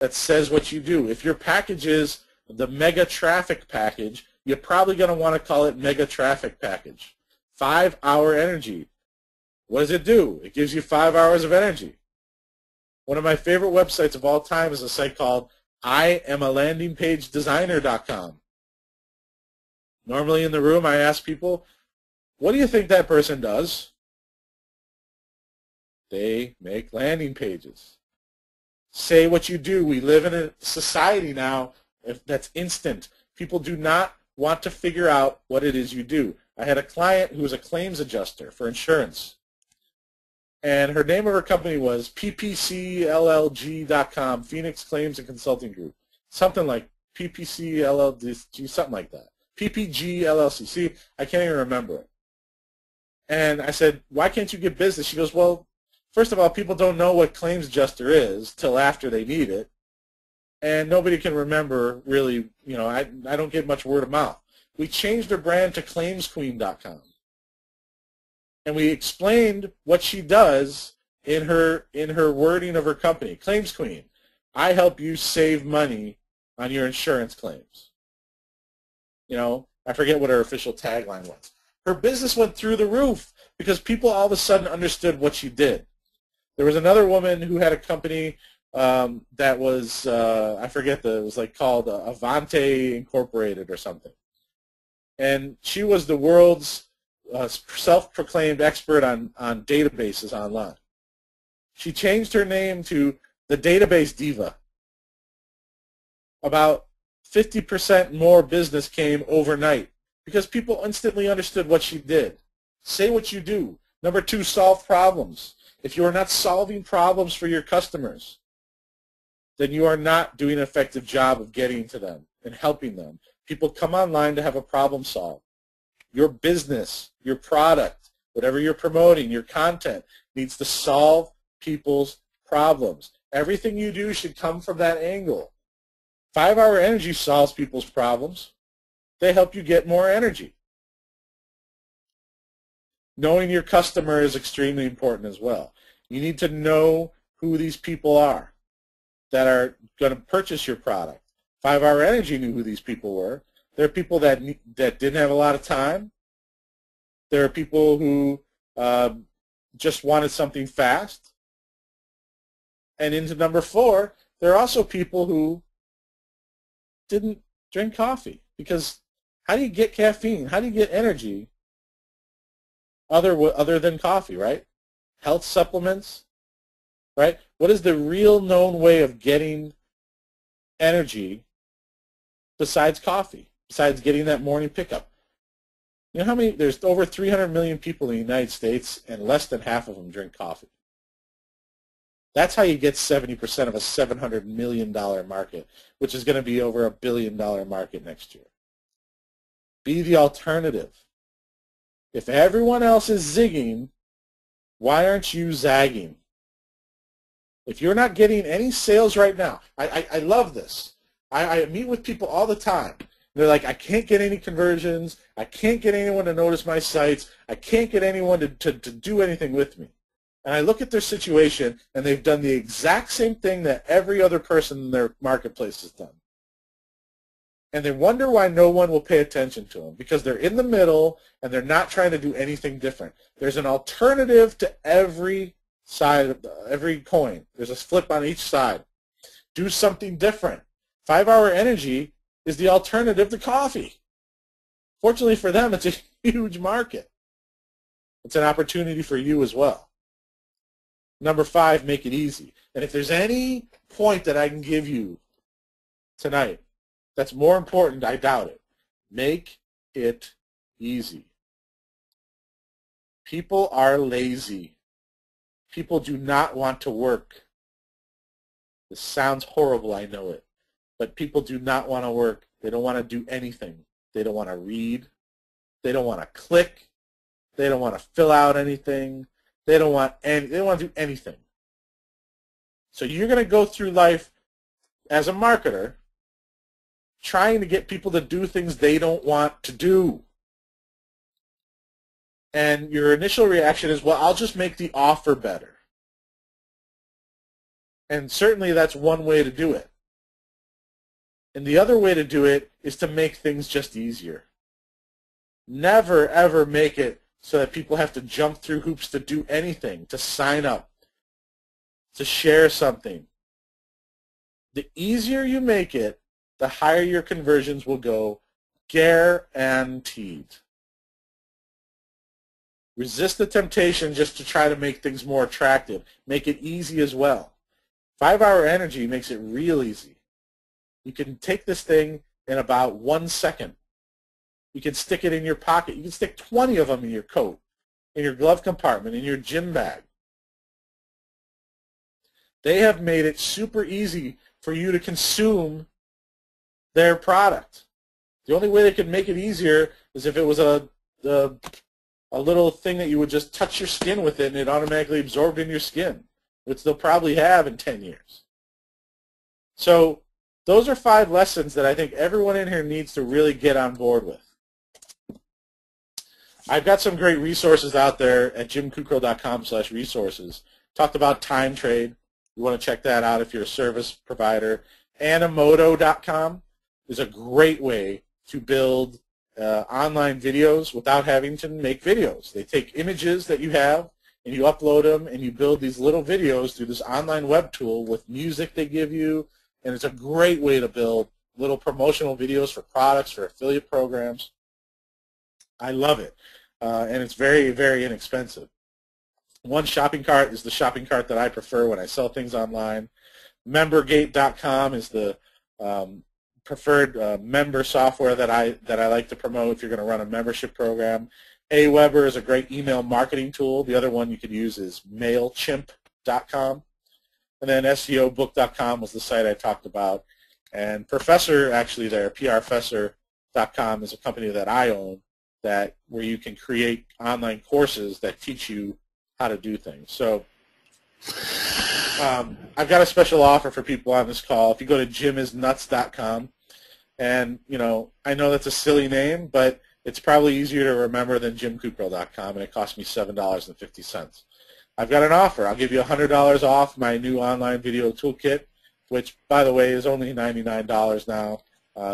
that says what you do. If your package is the mega traffic package, you're probably going to want to call it mega traffic package. 5-hour energy. What does it do? It gives you 5 hours of energy. One of my favorite websites of all time is a site called IamAlandingPageDesigner.com. Normally in the room I ask people, what do you think that person does? They make landing pages. Say what you do. We live in a society now that's instant. People do not want to figure out what it is you do. I had a client who was a claims adjuster for insurance. And her name of her company was ppcllg.com, Phoenix Claims and Consulting Group. Something like PPCLLG, something like that. PPG LLC. See, I can't even remember it. And I said, why can't you get business? She goes, well, first of all, people don't know what claims adjuster is till after they need it. And nobody can remember really, you know, I don't get much word of mouth. We changed her brand to ClaimsQueen.com. And we explained what she does in her wording of her company. Claims Queen, I help you save money on your insurance claims. You know, I forget what her official tagline was. Her business went through the roof because people all of a sudden understood what she did. There was another woman who had a company that was, I forget, it was like called Avante Incorporated or something. And she was the world's self-proclaimed expert on databases online. She changed her name to the Database Diva. About 50% more business came overnight because people instantly understood what she did. Say what you do. Number 2, solve problems. If you are not solving problems for your customers, then you are not doing an effective job of getting to them and helping them. People come online to have a problem solved. Your business, your product, whatever you're promoting, your content needs to solve people's problems. Everything you do should come from that angle. 5-hour energy solves people's problems. They help you get more energy. Knowing your customer is extremely important as well. You need to know who these people are that are going to purchase your product. 5-hour energy knew who these people were. There are people that didn't have a lot of time. There are people who just wanted something fast. And into number 4, there are also people who didn't drink coffee. Because how do you get caffeine? How do you get energy other than coffee, right? Health supplements, right? What is the real known way of getting energy besides coffee, besides getting that morning pickup? You know how many, there's over 300 million people in the United States and less than half of them drink coffee. That's how you get 70% of a $700 million market, which is going to be over $1 billion market next year. Be the alternative. If everyone else is zigging, why aren't you zagging? If you're not getting any sales right now, I love this. I meet with people all the time. They're like, I can't get any conversions. I can't get anyone to notice my sites. I can't get anyone to do anything with me. And I look at their situation, and they've done the exact same thing that every other person in their marketplace has done. And they wonder why no one will pay attention to them, because they're in the middle, and they're not trying to do anything different. There's an alternative to every side of every coin. There's a flip on each side. Do something different. 5-hour energy is the alternative to coffee. Fortunately for them, it's a huge market. It's an opportunity for you as well. Number 5, make it easy. And if there's any point that I can give you tonight that's more important, I doubt it. Make it easy. People are lazy. People do not want to work. This sounds horrible, I know it. But people do not want to work. They don't want to do anything. They don't want to read. They don't want to click. They don't want to fill out anything. They don't want to do anything. So you're going to go through life as a marketer trying to get people to do things they don't want to do. And your initial reaction is, well, I'll just make the offer better. And certainly that's one way to do it. And the other way to do it is to make things just easier. Never, ever make it so that people have to jump through hoops to do anything, to sign up, to share something. The easier you make it, the higher your conversions will go, guaranteed. Resist the temptation just to try to make things more attractive. Make it easy as well. 5-Hour Energy makes it real easy. You can take this thing in about 1 second. You can stick it in your pocket. You can stick 20 of them in your coat, in your glove compartment, in your gym bag. They have made it super easy for you to consume their product. The only way they could make it easier is if it was a little thing that you would just touch your skin with it and it automatically absorbed in your skin, which they'll probably have in 10 years. So those are 5 lessons that I think everyone in here needs to really get on board with. I've got some great resources out there at jimkukral.com/resources. Talked about time trade. You want to check that out if you're a service provider. Animoto.com is a great way to build online videos without having to make videos. They take images that you have and you upload them and you build these little videos through this online web tool with music they give you, and it's a great way to build little promotional videos for products, for affiliate programs. I love it, and it's very, very inexpensive. One shopping cart is the shopping cart that I prefer when I sell things online. Membergate.com is the preferred member software that I like to promote if you're going to run a membership program. Aweber is a great email marketing tool. The other one you could use is MailChimp.com. And then SEObook.com was the site I talked about. And Professor, actually there, PRfessor.com is a company that I own where you can create online courses that teach you how to do things. So I've got a special offer for people on this call. If you go to jimisnuts.com, and I know that's a silly name, but it's probably easier to remember than jimkukral.com, and it cost me $7.50. I've got an offer. I'll give you $100 off my new online video toolkit, which, by the way, is only $99 now.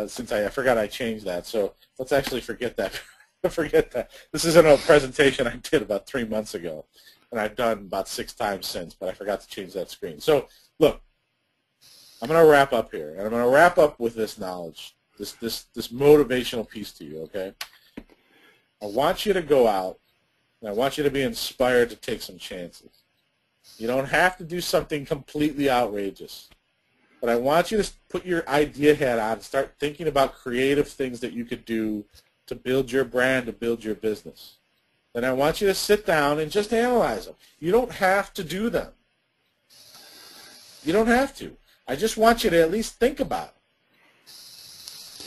Since I forgot I changed that, so let's actually forget that. Forget that. This isn't a presentation I did about 3 months ago, and I've done about 6 times since, but I forgot to change that screen. So, look, I'm going to wrap up here, and I'm going to wrap up with this knowledge, this motivational piece to you, okay? I want you to go out, and I want you to be inspired to take some chances. You don't have to do something completely outrageous, but I want you to put your idea hat on and start thinking about creative things that you could do to build your brand, to build your business. Then I want you to sit down and just analyze them. You don't have to do them. You don't have to. I just want you to at least think about it.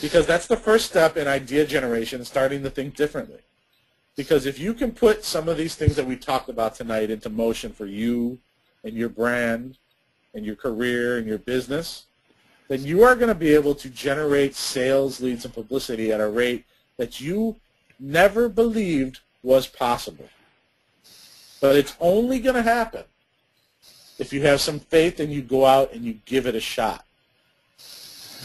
Because that's the first step in idea generation, starting to think differently. Because if you can put some of these things that we talked about tonight into motion for you and your brand and your career and your business, then you are going to be able to generate sales, leads, and publicity at a rate that you never believed was possible. But it's only going to happen if you have some faith and you go out and you give it a shot.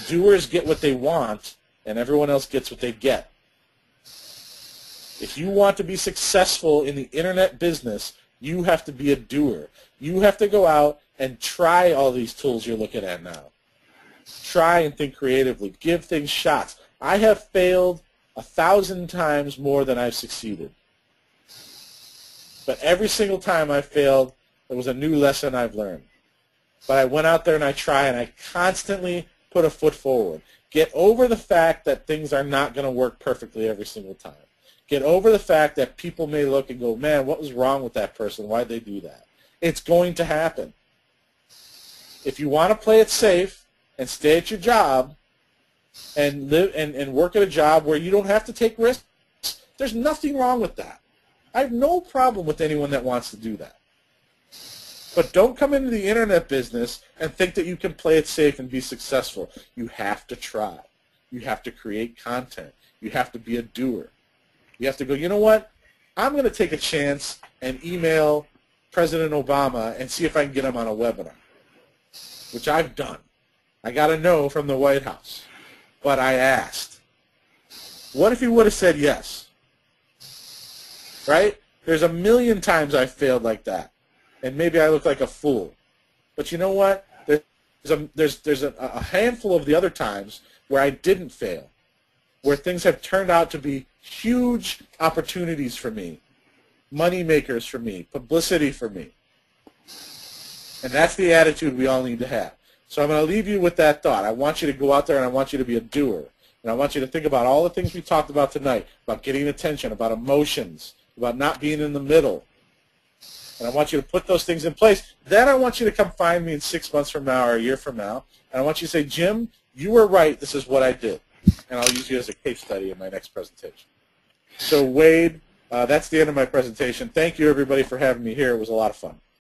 Doers get what they want, and everyone else gets what they get. If you want to be successful in the internet business, you have to be a doer. You have to go out and try all these tools you're looking at now. Try and think creatively. Give things shots. I have failed 1,000 times more than I've succeeded. But every single time I failed, there was a new lesson I've learned. But I went out there and I tried, and I constantly put a foot forward. Get over the fact that things are not going to work perfectly every single time. Get over the fact that people may look and go, man, what was wrong with that person? Why'd they do that? It's going to happen. If you want to play it safe and stay at your job, and live and work at a job where you don't have to take risks, there's nothing wrong with that. I have no problem with anyone that wants to do that. But don't come into the internet business and think that you can play it safe and be successful. You have to try. You have to create content. You have to be a doer. You have to go, you know what? I'm going to take a chance and email President Obama and see if I can get him on a webinar. which I've done. I got a no from the White House, but I asked. What if he would have said yes? Right? There's a million times I've failed like that, and maybe I look like a fool. But you know what? There's a handful of the other times where I didn't fail, where things have turned out to be huge opportunities for me, money makers for me, publicity for me. And that's the attitude we all need to have. So I'm going to leave you with that thought. I want you to go out there and I want you to be a doer. And I want you to think about all the things we talked about tonight, about getting attention, about emotions, about not being in the middle. And I want you to put those things in place. Then I want you to come find me in 6 months from now or a year from now. And I want you to say, Jim, you were right. This is what I did. And I'll use you as a case study in my next presentation. So, Wade, that's the end of my presentation. Thank you, everybody, for having me here. It was a lot of fun.